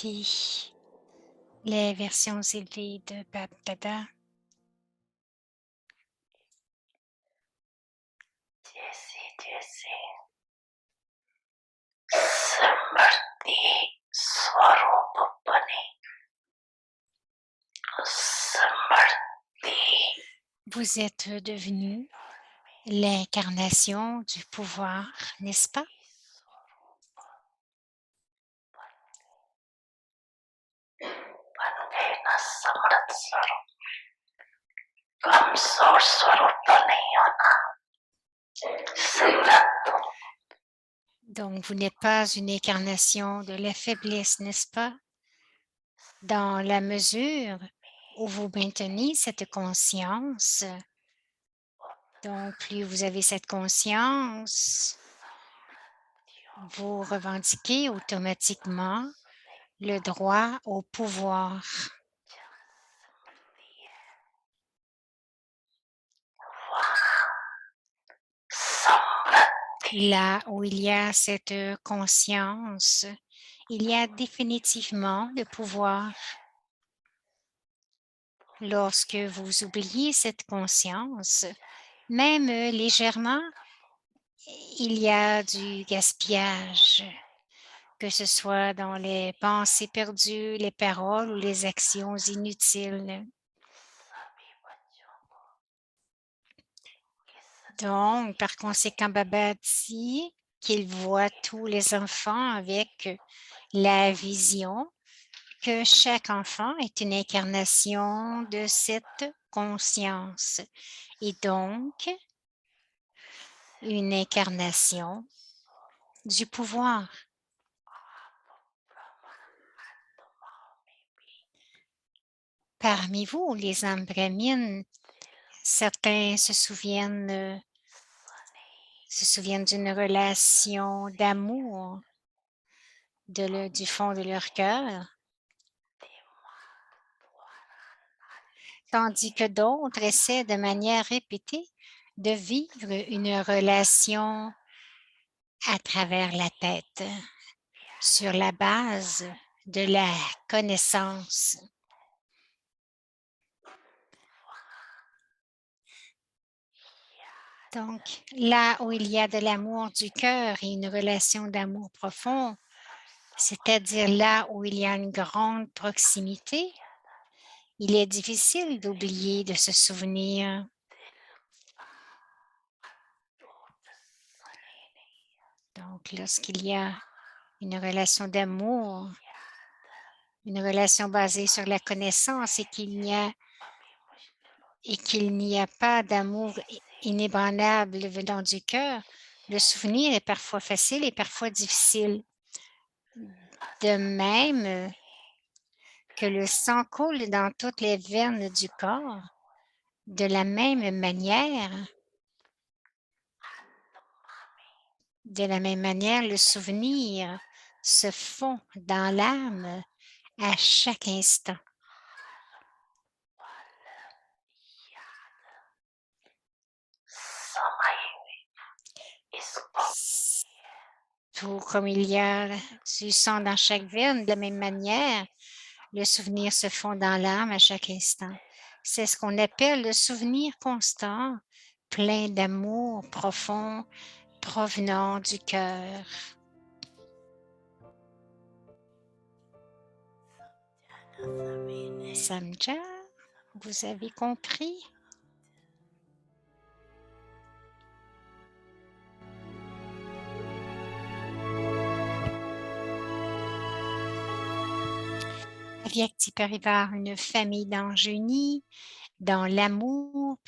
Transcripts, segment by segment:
écouter les versions élevées de Bab Dada. जैसे समृद्धि स्वरूप बने समृद्धि Vous êtes devenu l'incarnation du pouvoir, n'est-ce pas? बन गए ना समृद्ध स्वरूप कमजोर स्वरूप तो नहीं होना समृद्ध Donc, vous n'êtes pas une incarnation de la faiblesse, n'est-ce pas? Dans la mesure où vous maintenez cette conscience, donc plus vous avez cette conscience, vous revendiquez automatiquement le droit au pouvoir. Là où il y a cette conscience, il y a définitivement le pouvoir. Lorsque vous oubliez cette conscience, même légèrement, il y a du gaspillage, que ce soit dans les pensées perdues, les paroles ou les actions inutiles. Donc, par conséquent, Baba dit qu'il voit tous les enfants avec la vision que chaque enfant est une incarnation de cette conscience et donc une incarnation du pouvoir. Parmi vous, les âmes brahmines, certains se souviennent d'une relation d'amour du fond de leur cœur, tandis que d'autres essaient de manière répétée de vivre une relation à travers la tête, sur la base de la connaissance. Donc, là où il y a de l'amour du cœur et une relation d'amour profond, c'est-à-dire là où il y a une grande proximité, il est difficile d'oublier de se souvenir. Donc, lorsqu'il y a une relation d'amour, une relation basée sur la connaissance et qu'il n'y a pas d'amour inébranlable venant du cœur, le souvenir est parfois facile et parfois difficile. De même que le sang coule dans toutes les veines du corps, de la même manière, le souvenir se fond dans l'âme à chaque instant. Tout comme il y a du sang dans chaque veine, de la même manière, le souvenir se fond dans l'âme à chaque instant. C'est ce qu'on appelle le souvenir constant, plein d'amour profond, provenant du cœur. Samja, vous avez compris? Avyakti Parivar, une famille d'anges unis dans l'amour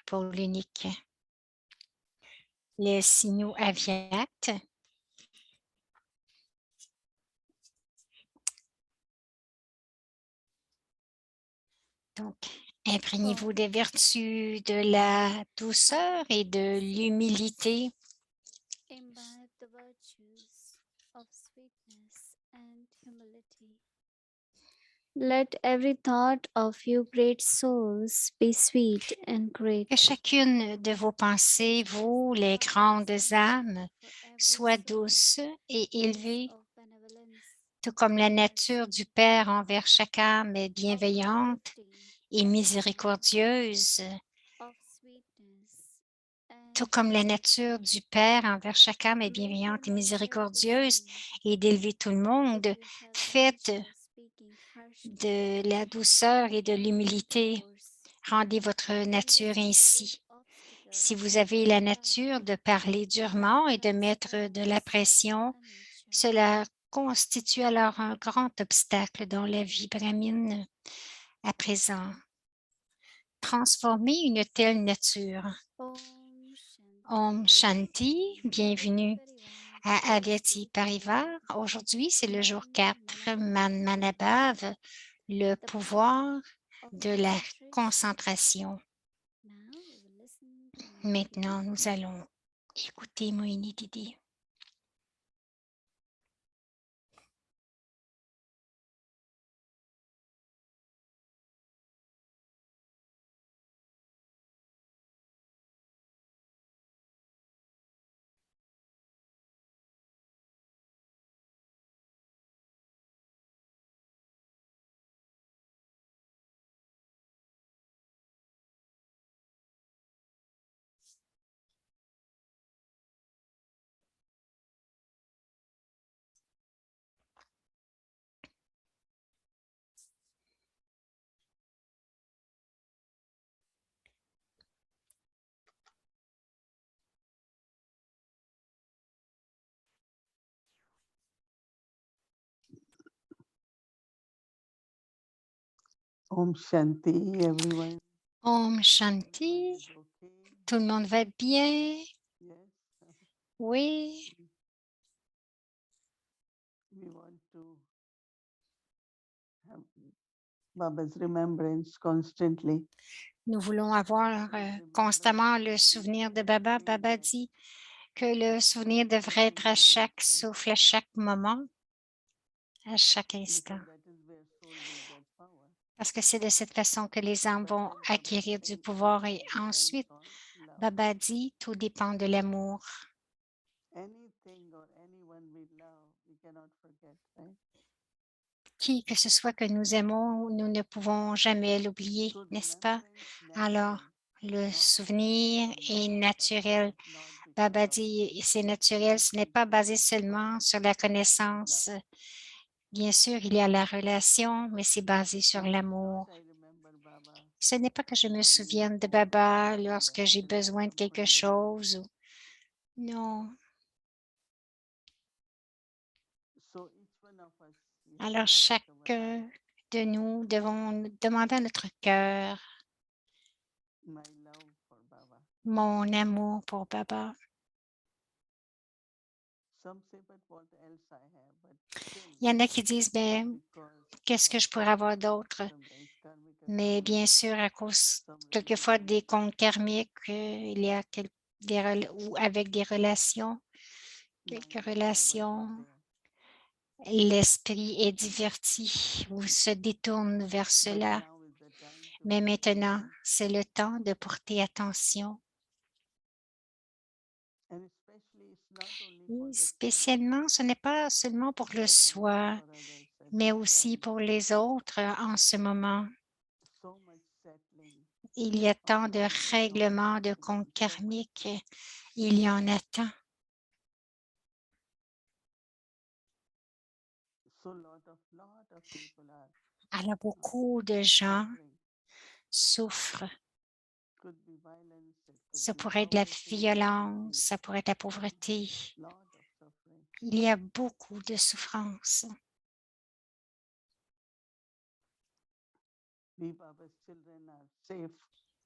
pour l'unique. Les signaux Avyakt. Donc, imprégnez-vous des vertus de la douceur et de l'humilité. Imbibe the virtues of sweetness and humility. Let every thought of you great souls be sweet and great. Que chacune de vos pensées, vous, les grandes âmes, soit douce et élevée tout comme la nature du Père envers chaque âme est bienveillante et miséricordieuse, of sweetness tout and comme la nature du humility. Père envers chaque âme est Let bienveillante et every thought miséricordieuse proceed et d'élever tout le if monde. you have the Faites habit of speaking harshly de la douceur et de with l'humilité. force. Rendez votre Always nature put a big ainsi. obstacle Si vous in avez your la path nature de parler that durement et de mettre de la transforms pression, a nature. cela constitue alors un grand obstacle dans la vie brahmine à présent. Transformer une telle nature. Om Om Shanti, bienvenue Parivar. à Today's Aditi day 4. Parivar. Aujourd'hui, c'est le jour Man 4, Manabhav, Manabhav, le the power pouvoir of de la concentration. concentration. Now we will listen to Mohini Maintenant, Didi. nous allons écouter Mohini Didi. Om Shanti, everyone. Om Shanti, Everyone is okay? tout le monde va bien? Yes. Oui, We want to have Baba's remembrance constantly. nous voulons avoir constamment le souvenir de Baba. Baba dit que le souvenir devrait être à chaque souffle, à chaque moment, à chaque instant. Because that is where soul will get power. Parce que c'est de cette façon que les âmes But vont then Baba acquérir du says pouvoir et everything depends ensuite, on love. Baba dit, tout dépend de l'amour. Anything or anyone we love, we cannot forget, right? Qui que ce soit que nous aimons, nous ne pouvons jamais l'oublier, So n'est-ce pas? remembrance Alors, natural, le not souvenir based est on naturel. knowledge, not because Baba of dit, c'est naturel, ce n'est pas basé seulement sur la love. connaissance. Bien sûr, il y a la relation, mais c'est basé sur Not l'amour. because I remember Baba Ce n'est pas que je when me I need souvienne de more Baba and lorsque j'ai then I besoin de don't quelque forget it. chose. Non. So each one of us, we have Alors, to ask our chacun heart, de nous devons demander à notre cœur my love for Baba. mon amour pour Baba. Some say, but what else I have? But still, Il y en a qui disent, ben, because qu'est-ce que of je pourrais avoir d'autre? sometimes karmic Mais bien assignment, sûr, à cause some quelquefois des relationship, comptes karmiques, il y a ou avec des relations, quelques mind diverts relations, there. l'esprit est diverti ou se détourne vers But cela. now is the time to Mais pay maintenant, attention. c'est le temps de porter attention. And especially, it's not only Et for the self, spécialement, ce n'est pas seulement pour le but also soi, for others at mais this aussi time. pour les autres en ce moment. So much settling Il y a of tant de karmic règlements de accounts, comptes so much. karmiques. Il y en a tant. So lot of people are Alors, beaucoup de gens suffering. souffrent. Could be violence, it could Ça be pourrait être la poverty, it violence, could ça pourrait être la pauvreté. be lot of suffering. Il y a beaucoup de souffrance. We Baba's children are safe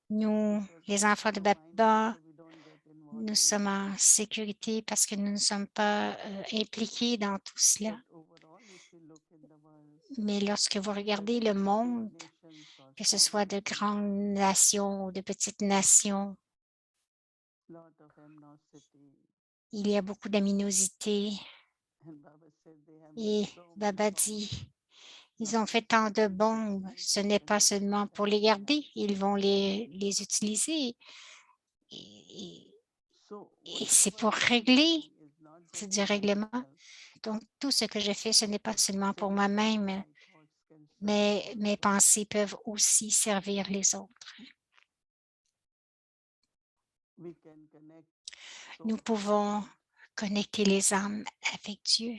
Nous, because les we enfants have de no mind, Baba, so we don't get involved nous in sommes it. en sécurité parce que nous ne sommes pas impliqués dans tout cela. But overall, if you look in the world, Mais lorsque vous regardez whether le it is big monde, nations or que ce small soit de nations, grandes nations ou de petites nations, lot of animosity. il y a beaucoup d'aminosité. And Baba said they have made Et so many Baba bombs. dit, ils Not ont fait just tant to de keep the bombes, peace, ce but n'est then pas destroy seulement the pour les whole garder, planet. ils vont les utiliser. Et, So et c'est whatever pour we are régler, doing is not c'est just du for règlement, ourselves. Donc, tout ce que je fais, ce n'est pas seulement pour moi-même, My thoughts can serve mais others mes as well. pensées peuvent aussi servir les autres. We can connect Nous souls pouvons together. connecter les âmes avec Dieu.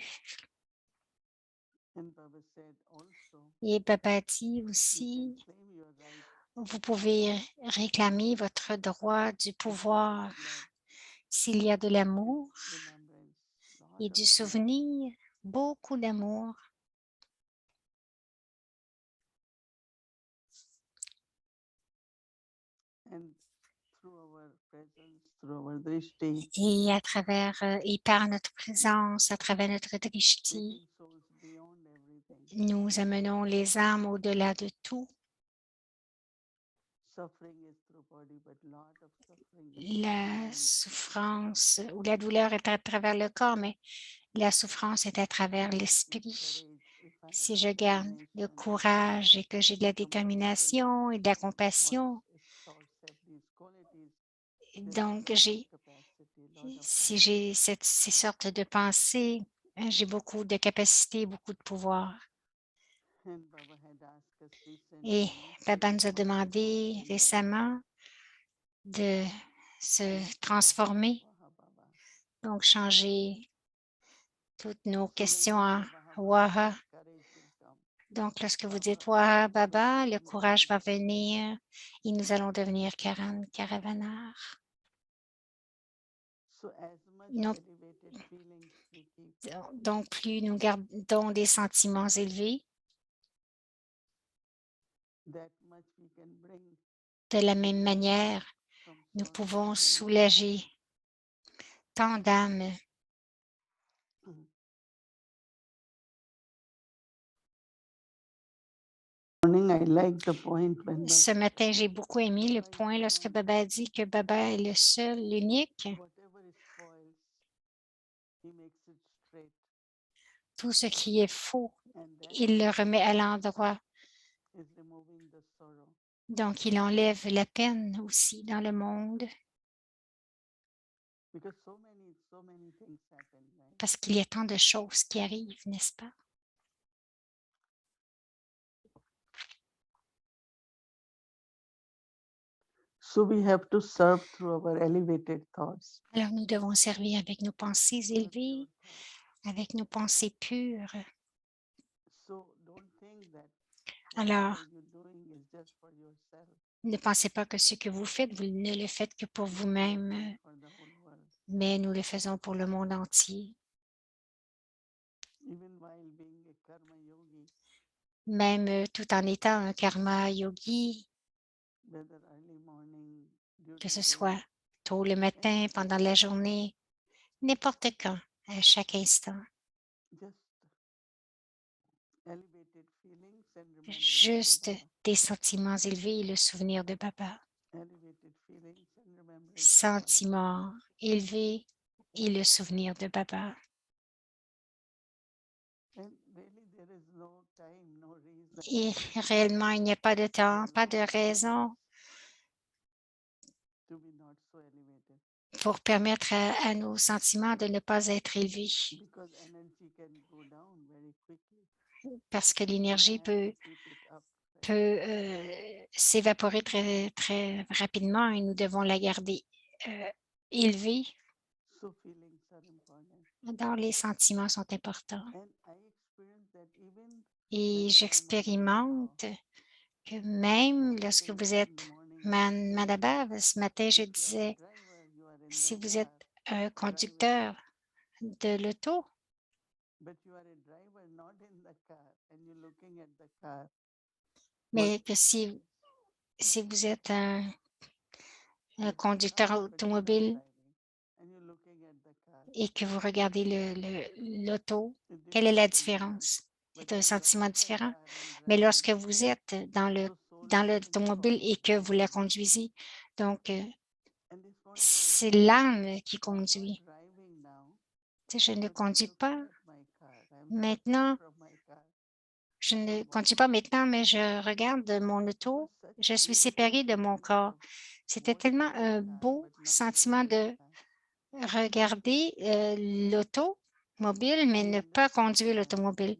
And Baba said also, Et Baba dit you can aussi, claim your right vous pouvez réclamer votre droit du if there pouvoir is love, s'il y a de l'amour remembrance, lot et of du love. souvenir, beaucoup d'amour. And through our presence, through our drishti, Et à travers, et par notre présence, à travers notre drishti, taking souls beyond everything. nous amenons les âmes au-delà de tout. Suffering is through body, but lot of suffering is La beyond. souffrance ou la douleur est à travers le corps, mais la souffrance est à travers If I keep l'esprit. courage, if I have Si je garde le determination, courage et que j'ai de la compassion, détermination et de la thoughts, compassion, if thoughts have these qualities, there is donc lot of capacity, lot of si power. j'ai ces sortes de pensées, j'ai beaucoup de capacité, beaucoup de pouvoir. And Baba had asked us Et recently Baba to nous a demandé transform well. récemment de se Waha transformer, Baba. donc changer toutes nos So when questions you en say Waha Waha. Baba, courage will come. Donc, lorsque vous Baba, dites I Waha want to Baba, le become a courage va caravaner. venir et nous allons devenir caravanas. So as much Non, elevated feelings we keep, donc, plus nous gardons des sentiments élevés, that much we can bring de la même manière, from nous sorrow to pouvons many soulager tant d'âmes. morning. I like the point when Baba Ce matin, j'ai beaucoup aimé le Baba is point the lorsque one, Baba a dit que Baba est le seul, l'unique. whatever spoils, he makes it straight. Tout ce qui est faux, And that il le straight remet à l'endroit. is removing the sorrow. Donc, il enlève la peine aussi dans le monde Because so many things happen, right? parce qu'il y a tant de choses qui arrivent, n'est-ce pas? So we have to serve through our elevated thoughts. Alors, nous devons servir avec nos pensées Serve your élevées, thoughts. avec nos pensées pures. So don't think that Alors, whatever you're doing is just for yourself. ne pensez pas que ce que vous faites, vous ne le faites que pour vous-même, For the whole world. mais nous le faisons pour le monde entier. Even while being a karma yogi, Même tout en étant un karma yogi, whether early morning, que during ce day, soit tôt le matin, pendant la journée, n'importe quand, à chaque instant. just elevated feelings and remembrance Juste of Baba. des sentiments élevés et le souvenir de Baba. Elevated feelings and remembrance of Baba. Sentiments élevés et le souvenir de Baba. And really there is no time, no reason Et réellement, il n'y a pas de temps, for pas de our raison to be not so elevated. pour permettre à nos sentiments de ne pas être élevés Because energy can go down very quickly. parce que We l'énergie have peut, to keep it up. s'évaporer très, très rapidement et nous devons la garder élevée. So feelings are important. Donc, les sentiments sont importants. And I experience that even Et when you are j'expérimente que même lorsque today vous in êtes the morning I was saying, Madaba, ce matin, je if you are a disais, driver, you are in si the vous êtes car, un driver, conducteur de l'auto, but you are a driver not in the car and you're looking at the car. mais What que si vous êtes un you're the conducteur car, but you're not automobile driving and you're looking at the car. et que vous regardez l'auto, A quelle est la different feeling, right? différence? But C'est un when you are sentiment in the différent. car and Mais driving, lorsque vous êtes so soul dans actually l'automobile et follows que the vous la driver. conduisez, donc And this morning I c'est said, l'âme qui I'm not conduit. driving now, Tu sais, je ne but I'm conduis pas looking at my car. I'm separate maintenant. from my car. Je ne And conduis wow, pas maintenant, mais je regarde mon it was auto. such Je suis beautiful séparée de mon feeling corps. of C'était tellement watching the un car beau but not sentiment driving the de car. regarder l'auto, l'automobile, mais ne pas conduire l'automobile.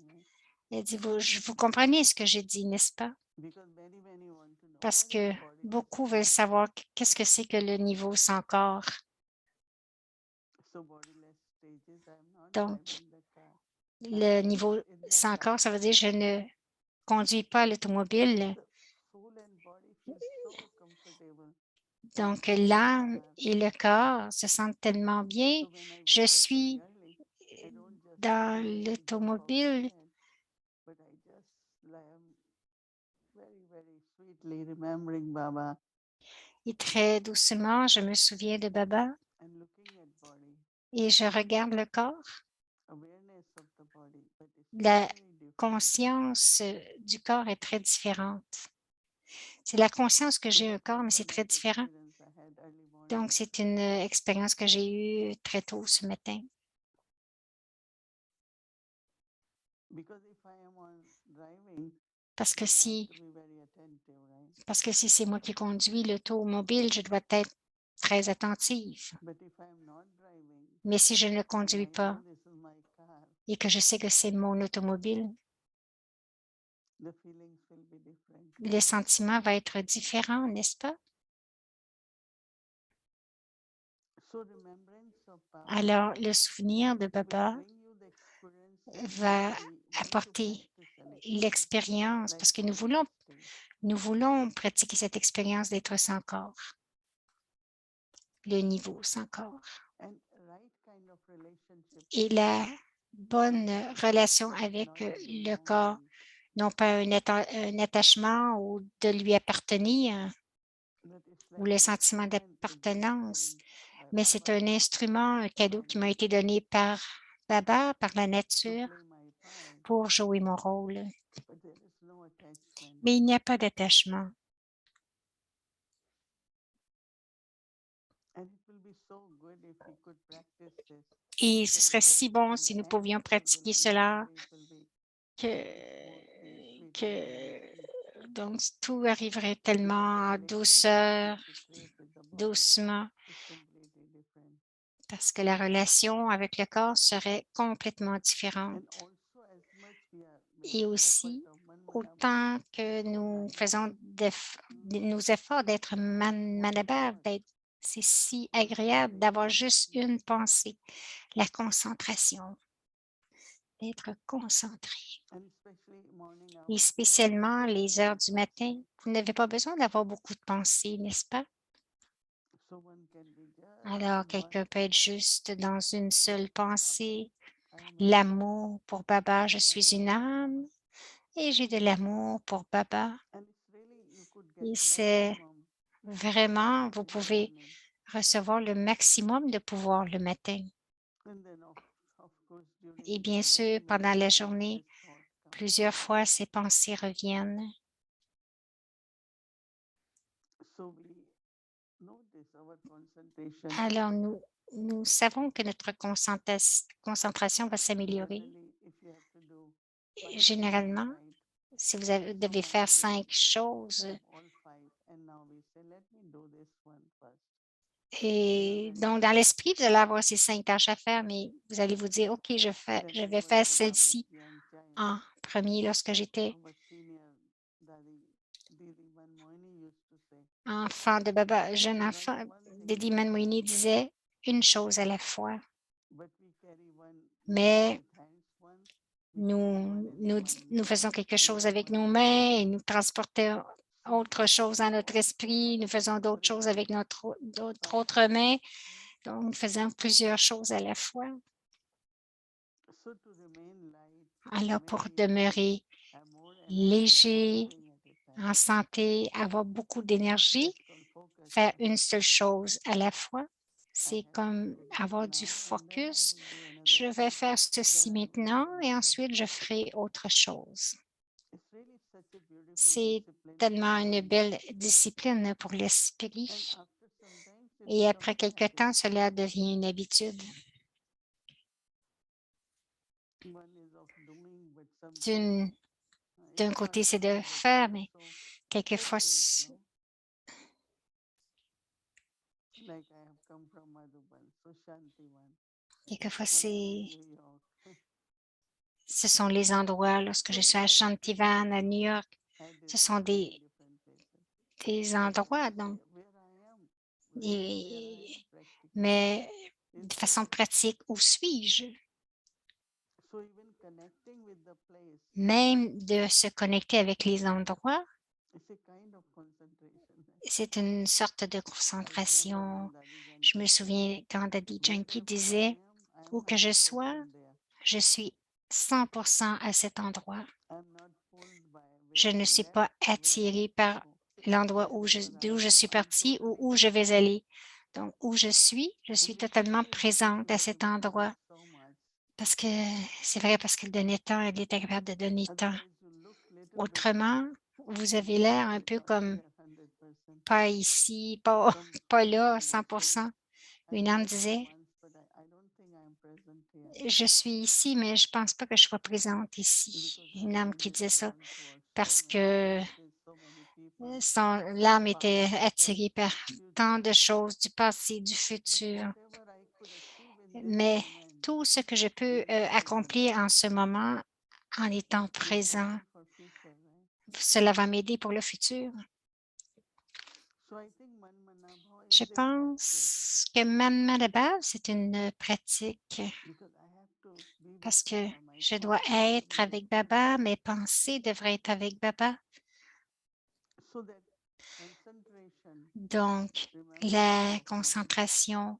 Elle dit, vous comprenez ce que j'ai dit, n'est-ce pas? Parce que beaucoup veulent savoir qu'est-ce que c'est que le niveau sans corps. Donc, le niveau sans corps, ça veut dire je ne conduis pas l'automobile. Donc, l'âme et le corps se sentent tellement bien. Je suis dans l'automobile et très doucement, je me souviens de Baba et je regarde le corps. La conscience du corps est très différente. C'est la conscience que j'ai un corps, mais c'est très différent. Donc, c'est une expérience que j'ai eue très tôt ce matin. Parce que si c'est moi qui conduis l'automobile, je dois être très attentive. Mais si je ne conduis pas et que je sais que c'est mon automobile, le sentiment va être différent, n'est-ce pas? Alors, le souvenir de Baba va apporter l'expérience parce que nous voulons pratiquer cette expérience d'être sans corps, le niveau sans corps. Et la bonne relation avec le corps, non pas un attachement ou de lui appartenir ou le sentiment d'appartenance, mais c'est un instrument, un cadeau qui m'a été donné par Baba, par la nature, pour jouer mon rôle. Mais il n'y a pas d'attachement. Et ce serait si bon si nous pouvions pratiquer cela que donc tout arriverait tellement en douceur, doucement, parce que la relation avec le corps serait complètement différente. Et aussi, autant que nous faisons nos efforts d'être manabables, c'est si agréable d'avoir juste une pensée, la concentration, d'être concentré. Et spécialement les heures du matin, vous n'avez pas besoin d'avoir beaucoup de pensées, n'est-ce pas? Alors, quelqu'un peut être juste dans une seule pensée, l'amour pour Baba, je suis une âme et j'ai de l'amour pour Baba. Et c'est vraiment, vous pouvez recevoir le maximum de pouvoir le matin. Et bien sûr, pendant la journée, plusieurs fois, ces pensées reviennent. Alors, nous savons que notre concentration va s'améliorer. Généralement, si vous devez faire 5 choses, et donc dans l'esprit, vous allez avoir ces 5 tâches à faire, mais vous allez vous dire, OK, je vais faire celle-ci en premier. Lorsque j'étais enfant de Baba, jeune enfant, Didi Manmouni disait une chose à la fois. Mais nous faisons quelque chose avec nos mains et nous transportons autre chose dans notre esprit. Nous faisons d'autres choses avec notre autre main. Donc, nous faisons plusieurs choses à la fois. Alors, pour demeurer léger, en santé, avoir beaucoup d'énergie, faire une seule chose à la fois, c'est comme avoir du focus. Je vais faire ceci maintenant et ensuite je ferai autre chose. C'est tellement une belle discipline pour l'esprit. Et après quelque temps, cela devient une habitude. D'un côté, c'est de faire, mais quelquefois, c'est Ce sont les endroits, lorsque je suis à Shantivan, à New York, ce sont des endroits, donc, et- mais de façon pratique, où suis-je? Même de se connecter avec les endroits, c'est une sorte de concentration. Je me souviens quand Daddy Yankee disait, où que je sois, je suis 100% à cet endroit. Je ne suis pas attirée par l'endroit d'où je suis partie ou où je vais aller. Donc, où je suis totalement présente à cet endroit. Parce que c'est vrai, parce qu'elle donnait temps, elle était capable de donner temps. Autrement, vous avez l'air un peu comme pas ici, pas, pas là, 100%. Une âme disait, je suis ici, mais je pense pas que je sois présente ici. Une âme qui disait ça parce que l'âme était attirée par tant de choses du passé, du futur. Mais tout ce que je peux accomplir en ce moment, en étant présent, cela va m'aider pour le futur. Je pense que Manmanabha, c'est une pratique parce que je dois être avec Baba, mes pensées devraient être avec Baba. Donc, la concentration,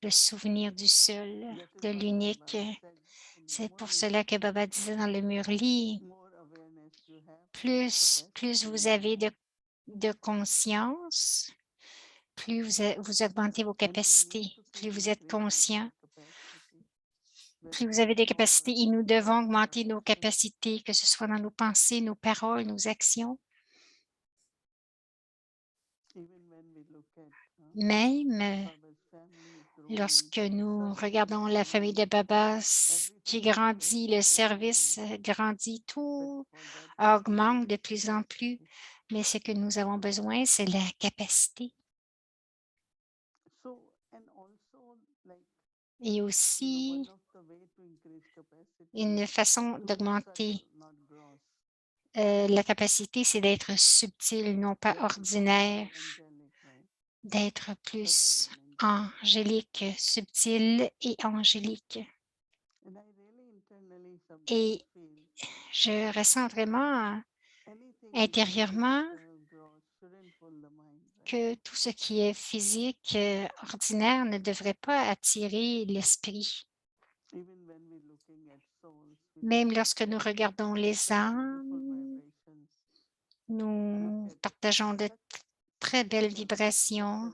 le souvenir du seul, de l'unique, c'est pour cela que Baba disait dans le Murli, plus vous avez de conscience, plus vous augmentez vos capacités, plus vous êtes conscient, plus vous avez des capacités et nous devons augmenter nos capacités, que ce soit dans nos pensées, nos paroles, nos actions. Même lorsque nous regardons la famille de Baba qui grandit, le service grandit, tout augmente de plus en plus, mais ce que nous avons besoin, c'est la capacité. Et aussi, une façon d'augmenter la capacité, c'est d'être subtil, non pas ordinaire, d'être plus angélique, subtil et angélique. Et je ressens vraiment intérieurement que tout ce qui est physique ordinaire ne devrait pas attirer l'esprit. Même lorsque nous regardons les âmes, nous partageons de très belles vibrations.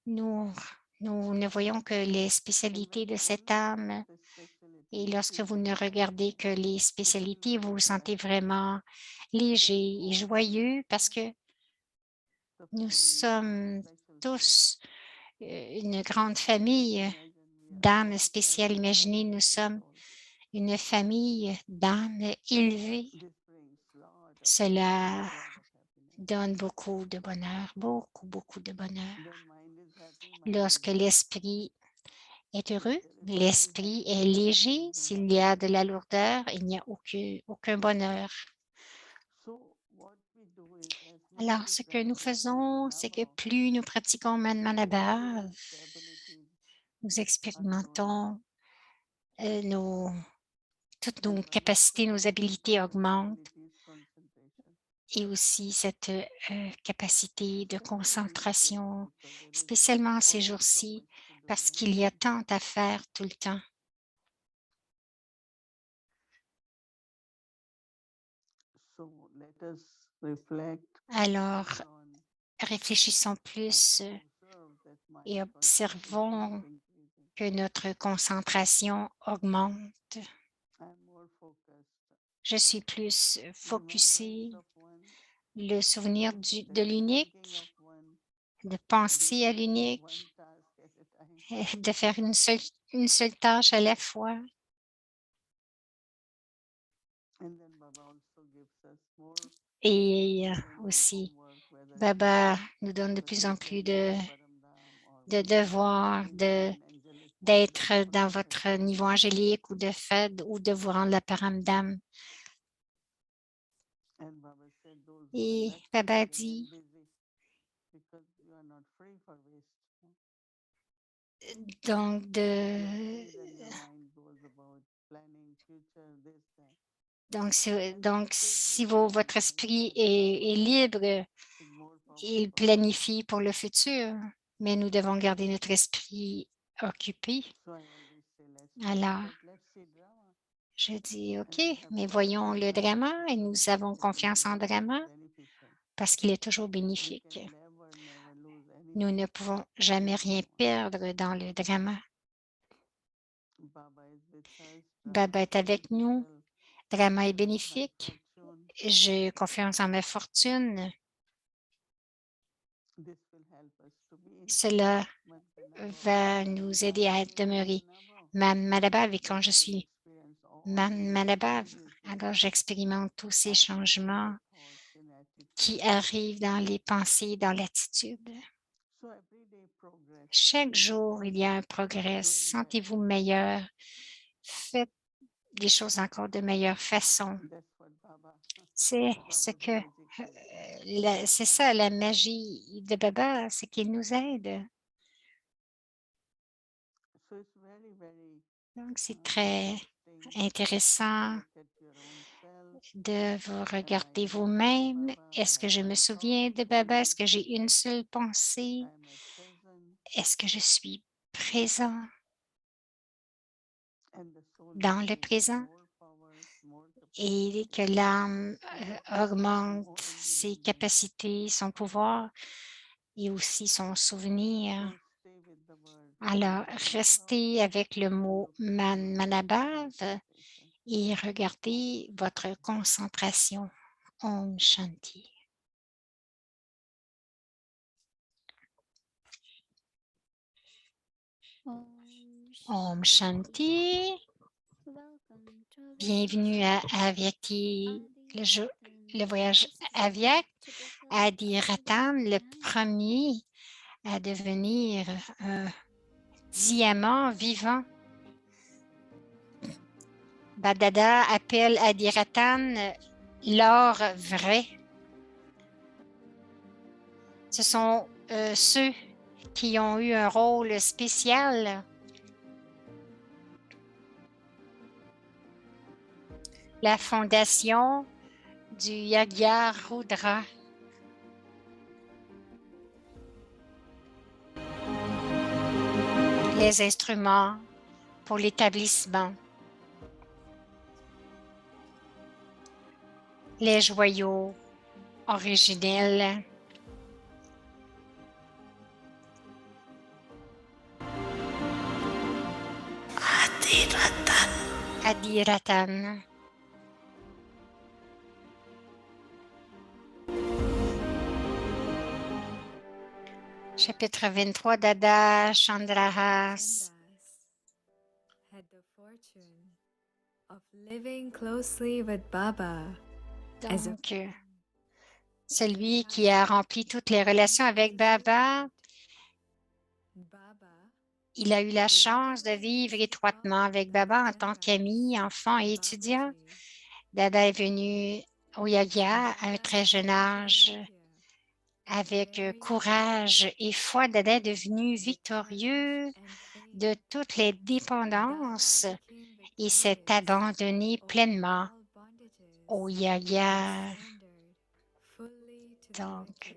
Nous, nous ne voyons que les spécialités de cette âme. Et lorsque vous ne regardez que les spécialités, vous vous sentez vraiment léger et joyeux parce que nous sommes tous une grande famille d'âmes spéciales. Imaginez, nous sommes une famille d'âmes élevées. Cela donne beaucoup de bonheur, beaucoup, beaucoup de bonheur. Lorsque l'esprit est heureux, l'esprit est léger. S'il y a de la lourdeur, il n'y a aucun bonheur. Alors, ce que nous faisons, c'est que plus nous pratiquons Manmanabha, nous expérimentons toutes nos capacités, nos habiletés augmentent et aussi cette capacité de concentration, spécialement ces jours-ci, parce qu'il y a tant à faire tout le temps. Alors, réfléchissons plus et observons que notre concentration augmente. Je suis plus focusée, le souvenir de l'unique, de penser à l'unique, de faire une seule tâche à la fois. Et aussi, Baba nous donne de plus en plus de devoirs, d'être dans votre niveau angélique ou de faire ou de vous rendre la paramdam. And Baba said those who Et are Baba a restless dit, remain busy because you are not free for waste. donc, You are free, then your mind goes about planning future, this, that. donc si votre esprit est libre, Is more il powerful. planifie pour le futur, mais nous devons garder notre esprit occupé. So I always say, let's Alors, see drama. je dis, OK, And we have mais faith voyons in le drama drama et nous avons because it confiance is en always drama beneficial. parce qu'il est toujours We bénéfique. can never lose Nous anything ne pouvons jamais in rien drama. perdre dans le drama. Baba is with us. Baba Drama est is avec nous. beneficial. Drama est I trust my bénéfique. fortune. J'ai confiance en ma fortune. This will help us to be in Cela Manpanabo. va nous aider à demeurer Manmanabhav. Et quand je suis Manmanabhav, alors j'expérimente tous ces changements qui arrivent dans les pensées, dans l'attitude. Chaque jour, il y a un progrès. Sentez-vous meilleur. Faites des choses encore de meilleure façon. C'est ce que c'est ça la magie de Baba, c'est qu'il nous aide. Donc, c'est très intéressant de vous regarder vous-même. Est-ce que je me souviens de Baba? Est-ce que j'ai une seule pensée? Est-ce que je suis présent dans le présent? Et que l'âme augmente ses capacités, son pouvoir et aussi son souvenir. Alors, restez avec le mot Manmanabhav et regardez votre concentration. Om Shanti. Om Shanti. Welcome to our Bienvenue à Avyakti, le voyage Avyak. Adi Ratan, le premier à devenir un diamant vivant. Badada appelle Adi Ratan l'or vrai. Ce sont ceux qui ont eu un rôle spécial. La fondation du Yagya Rudra. Les instruments pour l'établissement. Les joyaux originels. Adi Ratan. Chapitre 23, Dada Chandrahas had the fortune of living closely with Baba. Donc, celui qui a rempli toutes les relations avec Baba, il a eu la chance de vivre étroitement avec Baba en tant qu'ami, enfant et étudiant. Dada est venu au Yagya à un très jeune âge. Avec courage et foi, Dada est devenu victorieux de toutes les dépendances et s'est abandonné pleinement au Yagya. Donc,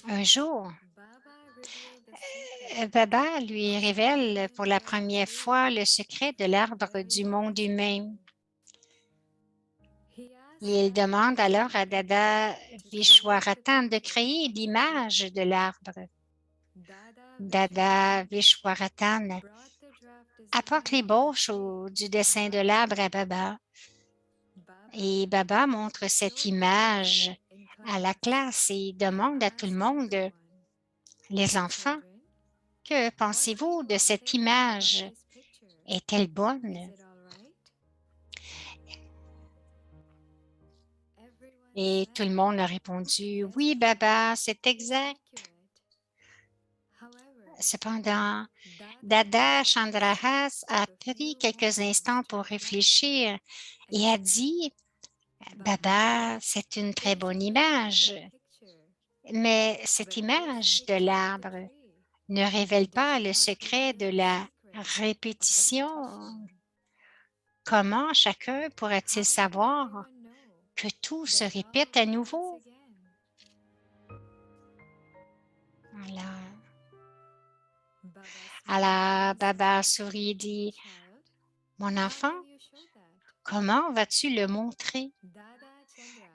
un jour, Baba lui révèle pour la première fois le secret de l'arbre du monde humain. Il demande alors à Dada Vishwaratan de créer l'image de l'arbre. Dada Vishwaratan apporte l'ébauche du dessin de l'arbre à Baba. Et Baba montre cette image à la classe et demande à tout le monde, les enfants, que pensez-vous de cette image? Est-elle bonne? Et tout le monde a répondu, oui, Baba, c'est exact. Cependant, Dada Chandrahas a pris quelques instants pour réfléchir et a dit, Baba, c'est une très bonne image, mais cette image de l'arbre ne révèle pas le secret de la répétition. Comment chacun pourrait-il savoir que tout se répète à nouveau? Alors, Baba sourit et dit, mon enfant, comment vas-tu le montrer?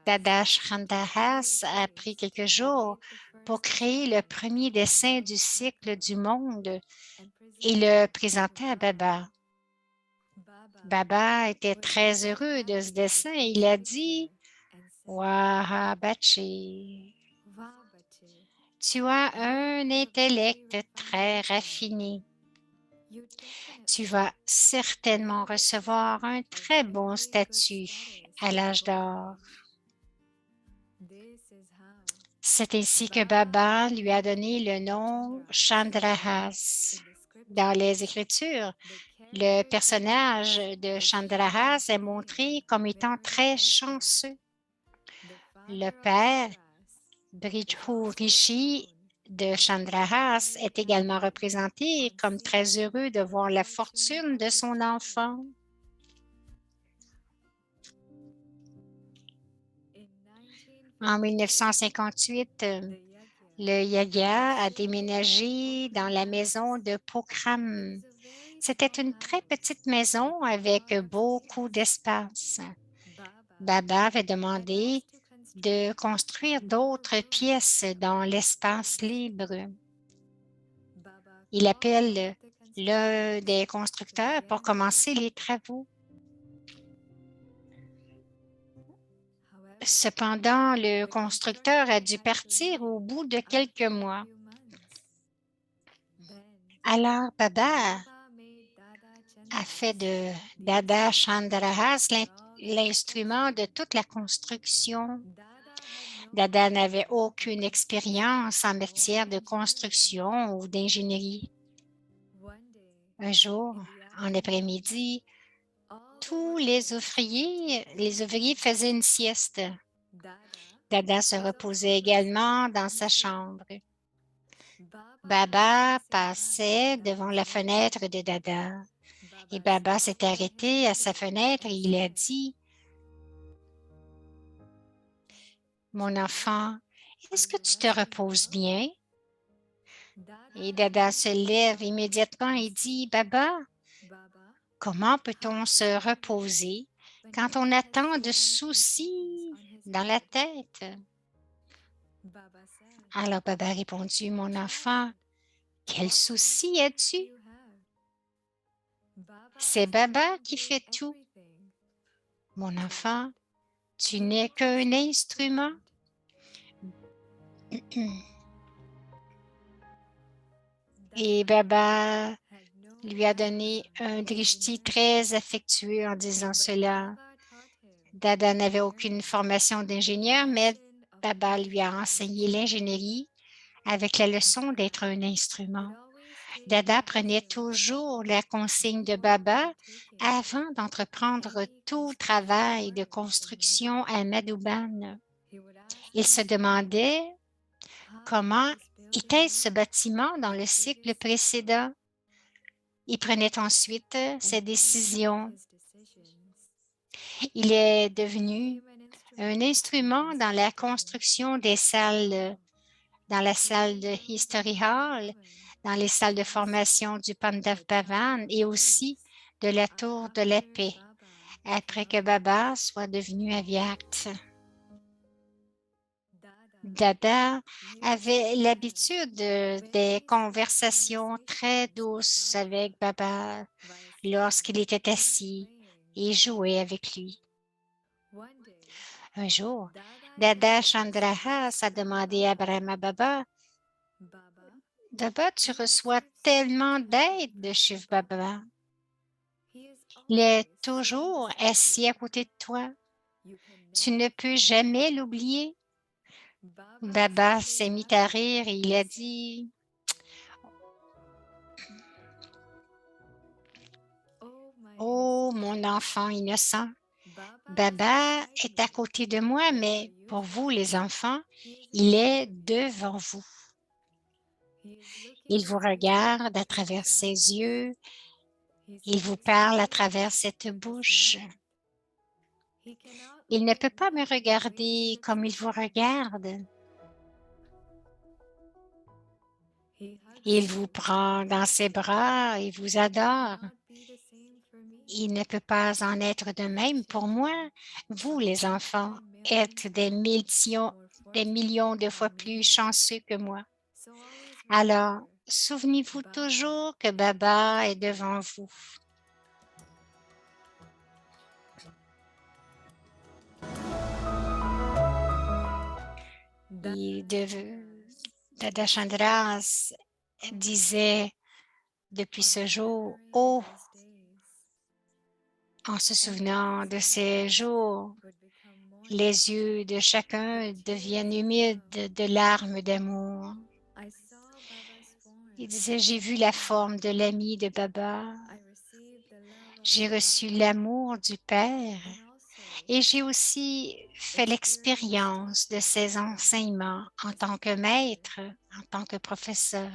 Dada Chandrahas a pris quelques jours pour créer le premier dessin du cycle du monde et le présenter à Baba. Baba était très heureux de ce dessin. Il a dit, Wahabachi, tu as un intellect très raffiné. Tu vas certainement recevoir un très bon statut à l'âge d'or. C'est ainsi que Baba lui a donné le nom Chandrahas. Dans les Écritures, le personnage de Chandrahas est montré comme étant très chanceux. Le père, Bridhu Rishi de Chandrahas, est également représenté comme très heureux de voir la fortune de son enfant. En 1958, le Yaga a déménagé dans la maison de Pokhram. C'était une très petite maison avec beaucoup d'espace. Baba avait demandé de construire d'autres pièces dans l'espace libre. Il appelle l'un des constructeurs pour commencer les travaux. Cependant, le constructeur a dû partir au bout de quelques mois. Alors, Baba a fait de Dada Chandrahas l'instrument de toute la construction. Dada n'avait aucune expérience en matière de construction ou d'ingénierie. Un jour, en après-midi, tous les ouvriers faisaient une sieste. Dada se reposait également dans sa chambre. Baba passait devant la fenêtre de Dada et Baba s'est arrêté à sa fenêtre et il a dit, « Mon enfant, est-ce que tu te reposes bien? » Et Dada se lève immédiatement et dit, « Baba, comment peut-on se reposer quand on a tant de soucis dans la tête? » Alors Baba a répondu, « Mon enfant, quel souci as-tu? C'est Baba qui fait tout. Mon enfant, tu n'es qu'un instrument. » Et Baba lui a donné un drishti très affectueux en disant cela. Dada n'avait aucune formation d'ingénieur, mais Baba lui a enseigné l'ingénierie avec la leçon d'être un instrument. Dada prenait toujours la consigne de Baba avant d'entreprendre tout travail de construction à Madhuban. Il se demandait comment était ce bâtiment dans le cycle précédent. Il prenait ensuite ses décisions. Il est devenu un instrument dans la construction des salles, dans la salle de History Hall, dans les salles de formation du Pandav Bhavan et aussi de la Tour de la Paix, après que Baba soit devenu avyakt. Dada avait l'habitude des conversations très douces avec Baba lorsqu'il était assis et jouait avec lui. Un jour, Dada Chandrahas a demandé à Brahma Baba, « Baba, tu reçois tellement d'aide de Shiv Baba. Il est toujours assis à côté de toi. Tu ne peux jamais l'oublier. Baba Baba s'est mis à rire et il a dit, oh, mon enfant innocent, Baba est à côté de moi, mais pour vous, les enfants, il est devant vous. Il vous regarde à travers ses yeux, il vous parle à travers cette bouche. Il ne peut pas me regarder comme il vous regarde. Il vous prend dans ses bras et vous adore. Il ne peut pas en être de même pour moi. Vous, les enfants, êtes des millions de fois plus chanceux que moi. Alors, souvenez-vous toujours que Baba est devant vous. Et Dada Chandras disait depuis ce jour, oh, en se souvenant de ces jours, les yeux de chacun deviennent humides de larmes d'amour. Il disait, j'ai vu la forme de l'ami de Baba, j'ai reçu l'amour du Père et j'ai aussi fait l'expérience de ses enseignements en tant que maître, en tant que professeur.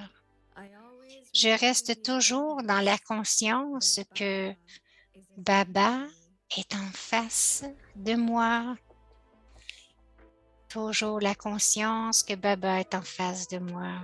Je reste toujours dans la conscience que Baba est en face de moi. Toujours la conscience que Baba est en face de moi.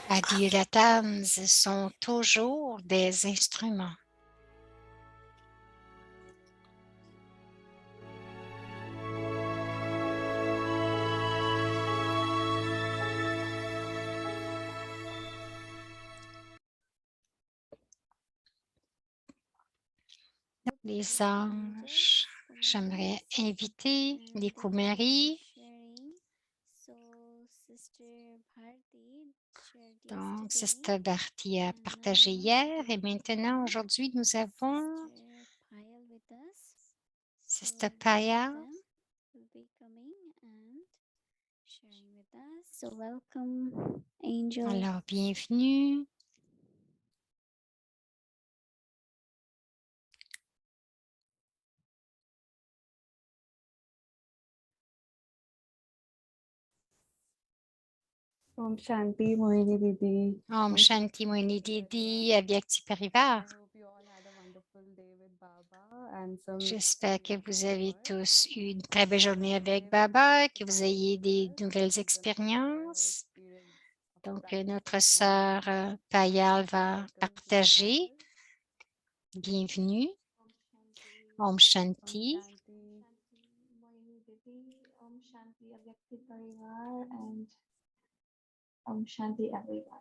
Adiratams sont toujours des instruments. Les anges, j'aimerais inviter les Kumari. Donc, Sister Bharti a partagé hier et maintenant, aujourd'hui, nous avons Sister Paya. Alors, bienvenue. Om Shanti Mohini Didi. Om Shanti Mohini Didi, Avyakti Parivar. J'espère que vous avez tous eu une très belle journée avec Baba, que vous ayez des nouvelles expériences. Donc, notre sœur Payal va partager. Bienvenue. Om Shanti. Om Shanti Avyakti Parivar and Om Shanti everyone.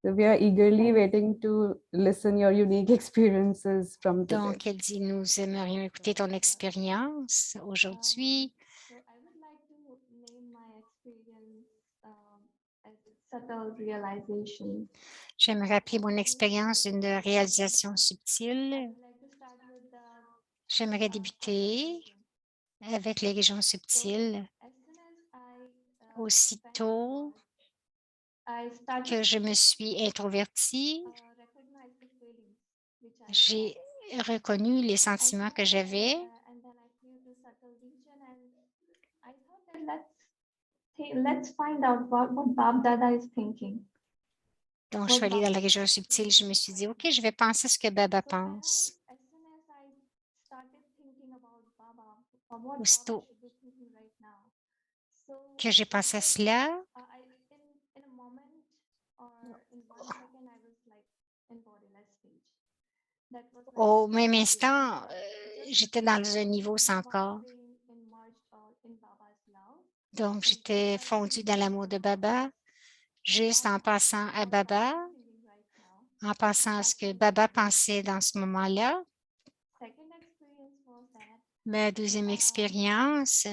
So we are eagerly waiting to listen your unique experiences from today. Donc, elle dit, nous aimerions écouter ton expérience aujourd'hui. So I would like to name my experience as a subtle realization. J'aimerais appeler mon expérience d'une réalisation I subtile. would like to start with the J'aimerais débuter avec les régions subtiles. as soon as I Aussitôt I started que je me suis introvertie, recognize the feelings which I j'ai reconnu les sentiments que j'avais. and then I feel the subtle region and I thought that let's find out what Bab Dada is thinking. Donc, je suis allée dans la région subtile. Je me suis dit, OK, je vais penser ce que Baba pense. As soon as I started thinking about Baba Aussitôt que j'ai pensé à cela, au même instant, j'étais dans un niveau sans corps. Donc, j'étais fondue dans l'amour de Baba, juste en pensant à Baba, en pensant à ce que Baba pensait dans ce moment-là. Ma deuxième expérience,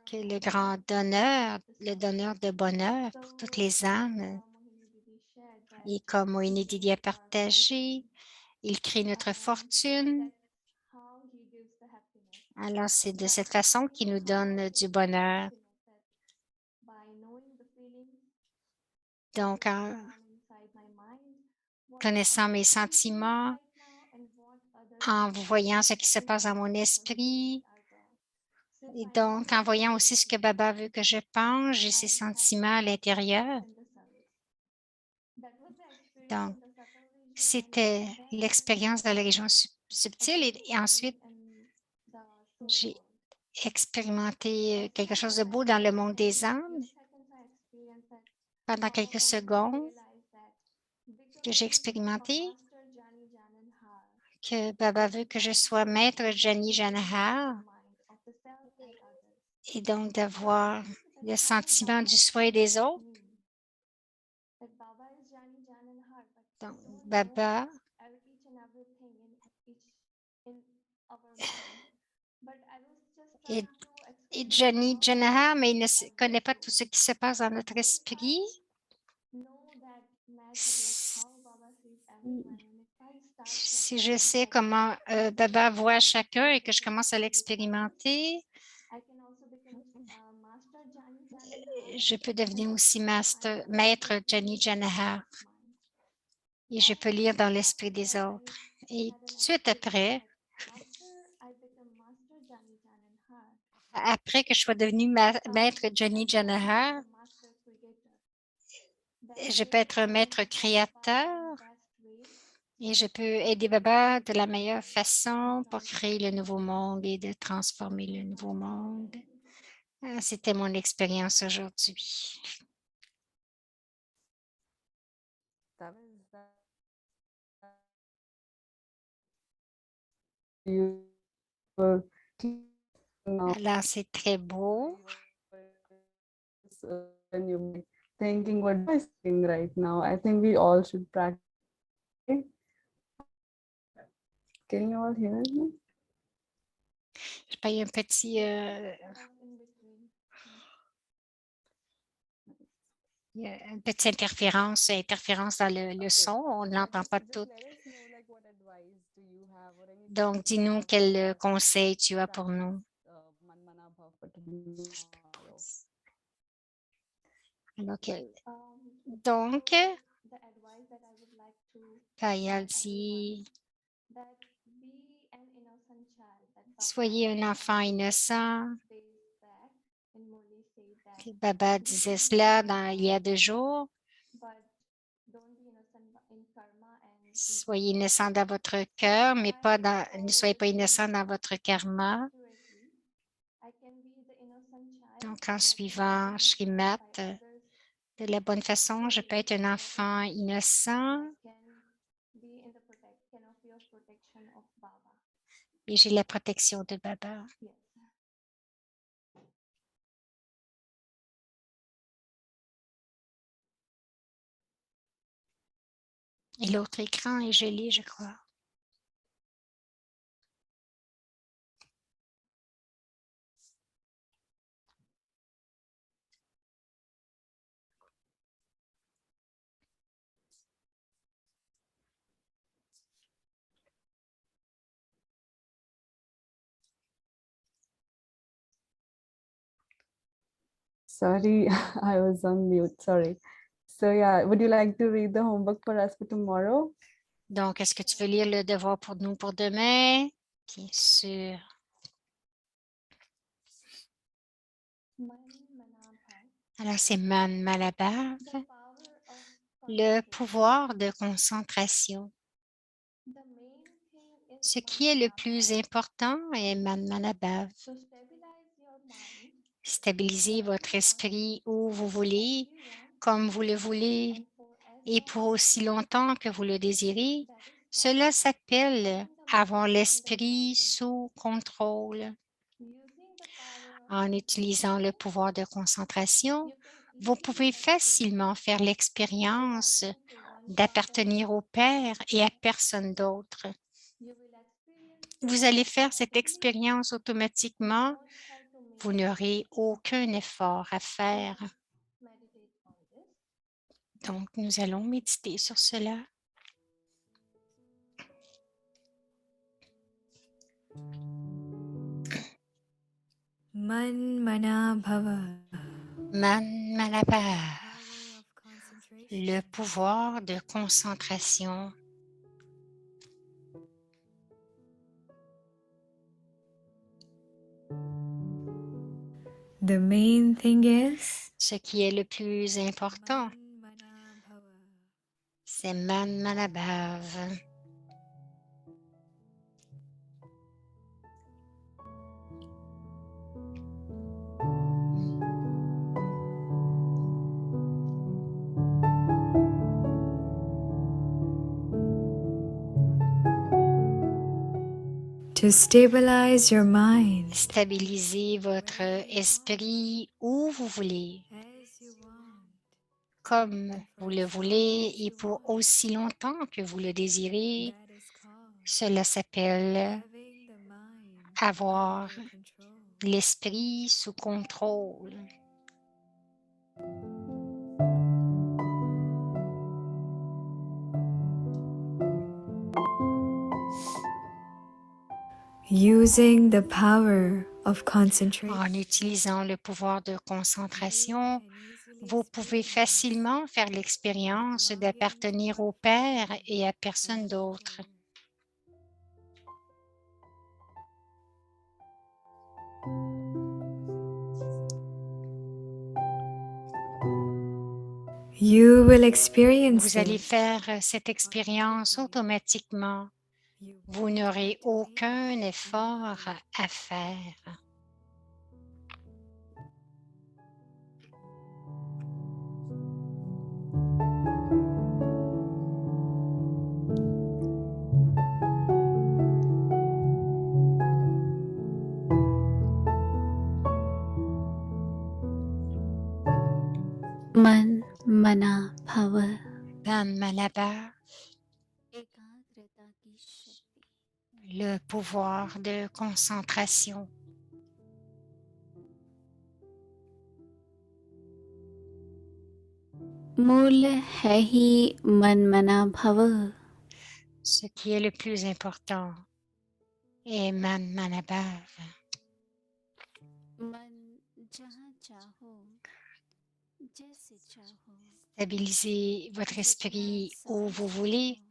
que le grand donneur, le donneur de bonheur pour toutes les âmes, et comme Mohini Didi a partagé, il crée notre fortune. Alors, c'est de cette façon qu'il nous donne du bonheur. Donc, en connaissant mes sentiments, en voyant ce qui se passe dans mon esprit, et donc en voyant aussi ce que Baba veut que je pense, j'ai ces sentiments à l'intérieur. Donc, c'était l'expérience de la région subtile et ensuite, j'ai expérimenté quelque chose de beau dans le monde des âmes pendant quelques secondes que j'ai expérimenté, que Baba veut que je sois maître Jani Janahar et donc d'avoir le sentiment du soi et des autres. Donc, Baba est, est Jani Janahar, mais il ne connaît pas tout ce qui se passe dans notre esprit. Si je sais comment Baba voit chacun et que je commence à l'expérimenter, je peux devenir aussi maître Jani Janahar et je peux lire dans l'esprit des autres. Et tout de suite après que je sois devenue maître Jani Janahar, je peux être un maître créateur et je peux aider Baba de la meilleure façon pour créer le nouveau monde et de transformer le nouveau monde. C'était mon expérience aujourd'hui. That was you were now Alors, c'est très beau. when you thinking what am I saying right now. I think we all should practice. Can you all hear me? Je sais pas, il y a un petit... il y a une petite interférence dans le son. On n'entend pas tout. Donc, dis-nous quel conseil tu as pour nous. Donc, Payal dit, soyez un enfant innocent. Baba disait cela il y a 2 jours. Soyez innocent dans votre cœur, mais ne soyez pas innocent dans votre karma. Donc, en suivant Srimad de la bonne façon, je peux être un enfant innocent et j'ai la protection de Baba. Et l'autre écran est gelé, je crois. Sorry, I was on mute. Sorry. So yeah, would you like to read the homework for us for tomorrow? Donc, est-ce que tu veux lire le devoir pour nous pour demain? Bien sûr. Alors, c'est Man Malabar, le pouvoir de concentration. Ce qui est le plus important est Manmanabhav. So stabilize your mind Stabilisez votre esprit où vous voulez, you want comme vous le voulez, and for as et long pour aussi longtemps que vous le désirez. that is Cela called s'appelle keeping the avoir mind under l'esprit your control. sous contrôle. Using the power of En utilisant le concentration, pouvoir de concentration, you can vous easily pouvez experience facilement faire l'expérience belonging to one God d'appartenir alone. au Père et à personne d'autre. You will experience Vous this allez faire cette rapidly. expérience You automatiquement. don't have to make Vous n'aurez aucun effort à faire. meditate on this. Donc, nous allons méditer sur cela. Man Mana Bhava. Manmanabhav, Power of concentration. le pouvoir de concentration. The main thing is Ce qui est le plus important, Man Mana Bhava. c'est Manmanabhav. To stabilize your mind Stabilisez votre esprit où vous voulez, as you want. comme vous le voulez et pour aussi longtemps que vous le désirez. That is called Cela s'appelle having the mind avoir under control. l'esprit sous contrôle. Using the power of concentration, En utilisant le pouvoir de concentration, you can easily vous pouvez experience facilement faire l'expérience belonging d'appartenir to au one Père God et à personne alone. d'autre. You will experience Vous allez it. faire cette expérience automatiquement. You Vous won't n'aurez have to aucun make effort anything. à faire. मन मना भव Manmanabhav, एकाग्रता की शक्ति le pouvoir de concentration. मूल है ही मन मना भव Ce qui est le plus important est Manmanabhav. मन जहाँ चाहो जैसे चाहो Stabilisez votre esprit où vous voulez,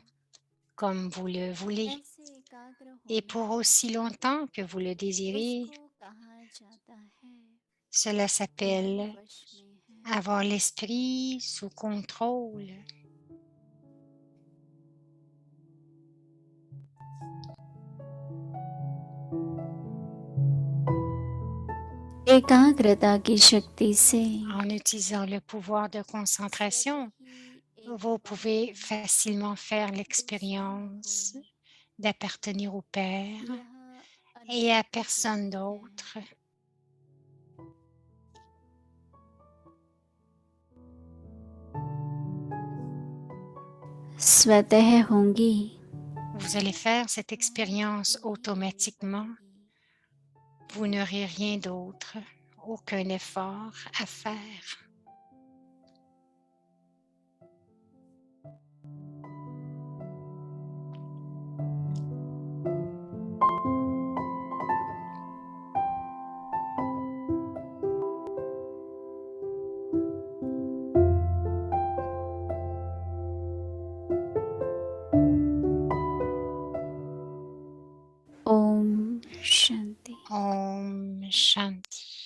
comme vous le voulez, ऐसे एकाग्र et pour होना aussi longtemps que vous le désirez. उसको कहा जाता है Cela मन s'appelle वश में है avoir l'esprit sous contrôle. एकाग्रता की शक्ति से En utilisant le pouvoir de concentration, vous pouvez facilement faire l'expérience d'appartenir au Père et à personne d'autre. स्वतः होंगी Vous allez faire cette expérience automatiquement. Vous n'aurez rien d'autre, aucun effort à faire. Om Shanti Om Shanti.